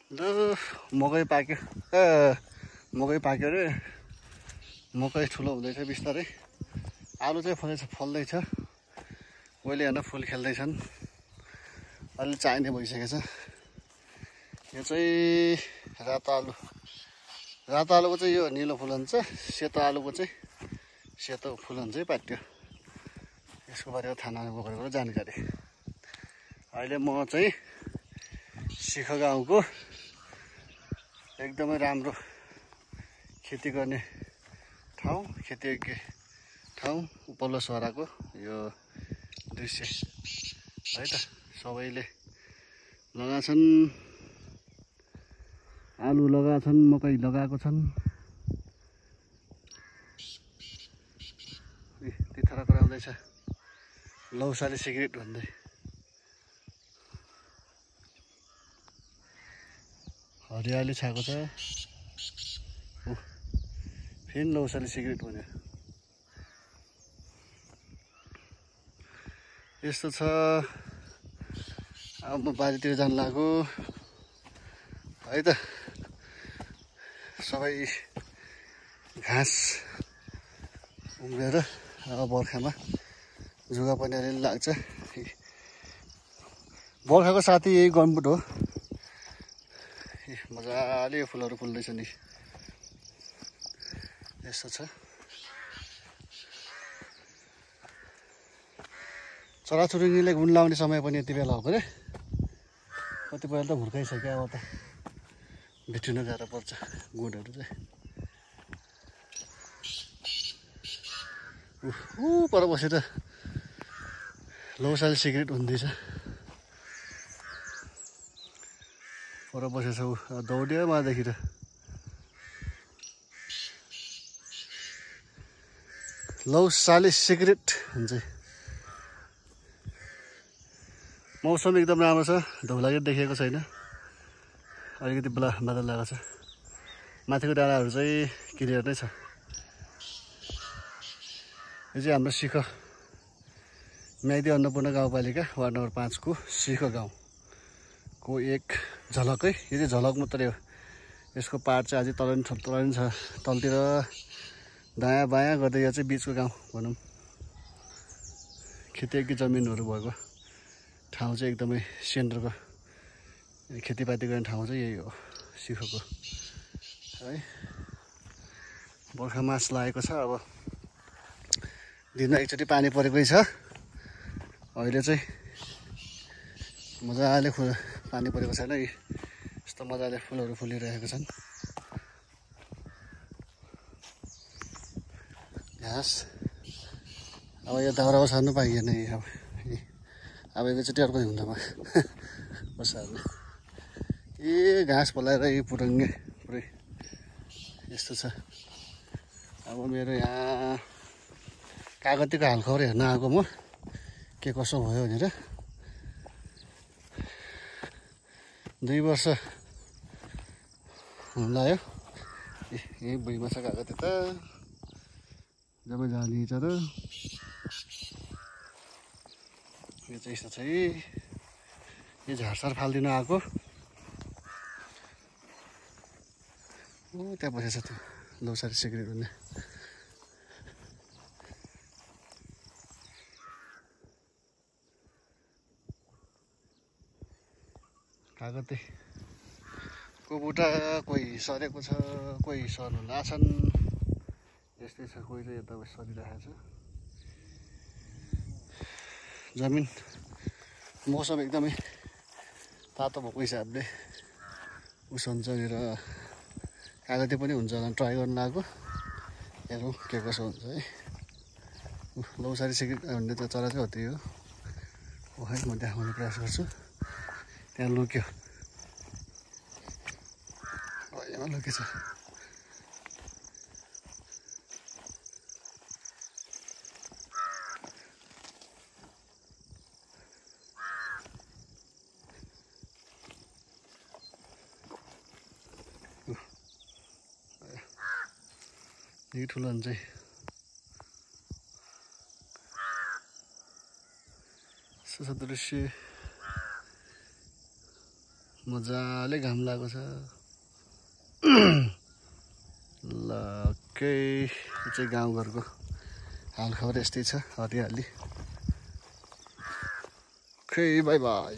ल मकै पाक्यो मकै पाक्यो रे मकै ठुलो हुँदैछ बिस्तारै आलु चाहिँ फल्दैछ अहिले हेर्न फुल खेल्दैछन् अलि चाहिने भइसकेछ यो चाहिँ रातो आलुको चाहिँ यो निलो फुल हुन्छ सेतो आलुको चाहिँ सेतो फुल हुन्छ है पाट्यो यसको बारेमा थाहा नभएको जानकारी अहिले म चाहिँ शिख गाउँको एकदमै राम्रो खेती गर्ने ठाउँ खेतीयोग्य ठाउँ उपल्लो सराको यो दृश्य है त सबैले लगाछन् आलु लगाछन् मकै लगाएको छन् तिथरा कराउँदैछ लौसाले सिगरेट भन्दै हरियाली छाएको छ फेरि लौसाले सिगरेट भन्यो यस्तो छ अब म बारीतिर जान लाग्यो है त सबै घाँस उम्रेर अब बर्खामा जुगा पनि अलिअलि लाग्छ बर्खाको साथी यही गमबुट हो मजाले फुलहरू फुल्दैछ नि यस्तो छ चराचुरुङ्गीले गुण लाउने समय पनि यति बेला हो रे कतिपय त भुर्काइसक्यो अब त भेटिन गाह्रो पर्छ गुँडहरू चाहिँ पर बसेर लौसाले सिगरेट हुँदैछ पर बसेछ ऊ दौड्यो मादेखि त लौसाले सिगरेट हुन्छ मौसम एकदम राम्रो छ धौलागिरी देखिएको छैन अलिकति बादल लागेको छ माथिको डाँडाहरू चाहिँ क्लियर नै छ यो चाहिँ हाम्रो शिख म्याग्दी अन्नपूर्ण गाउँपालिका वार्ड नम्बर 5 को शिख गाउँको एक झलकै यो चाहिँ झलक मात्रै हो यसको पार्ट चाहिँ अझै तल नि छ तलतिर दायाँ बायाँ गर्दै यो चाहिँ बिचको गाउँ भनौँ खेतीयोग्य जमिनहरू भएको ठाउँ चाहिँ एकदमै सेन्टरको खेतीपाती गर्ने ठाउँ चाहिँ यही हो शिखको है बर्खा मास लागेको छ अब दिनमा एकचोटि पानी परेकै छ अहिले चाहिँ मजाले पानी परेको छैन यस्तो मजाले फुलहरू फुलिरहेको छन् घाँस अब यो दाउरामा छर्नु पाइएन अब एकैचोटि अर्को हुँदामा बसाल्ने घाँस फलाएर यो पुरङ्गे पुरै यस्तो छ अब मेरो यहाँ कागतीको हालखबर हेर्न आएको म के कसो भयो भनेर 2 वर्ष हुन लाग्यो यही भुइँमा छ कागती त जब जाने छ र यो चाहिँ यस्तो छ यो झारसार फालिदिनु आएको त्यहाँ बसेछ त्यो लौसाले सिगरेट भन्ने कागतीको बुटा कोही सरेको छ कोही सर्नु लाछन् यस्तै छ कोही चाहिँ यता सरिरहेको छ जमिन मौसम एकदमै तातो भएको हिसाबले उसो हुन्छ भनेर कागती पनि हुन्छ होला ट्राई गर्न लाग्यो हेरौँ के कसो हुन्छ है लौसाले सिगरेट भन्ने त चरा चाहिँ हो त्यही हो है म देखाउने प्रयास गर्छु त्यहाँ लुक्यो यहाँ लुकेछ यही ठुलो हुन्छ दृश्य मजाले घाम लागेको छ। ल ओके, यो चाहिँ गाउँघरको हालखबर यस्तै छ, हरियाली। Okay by by.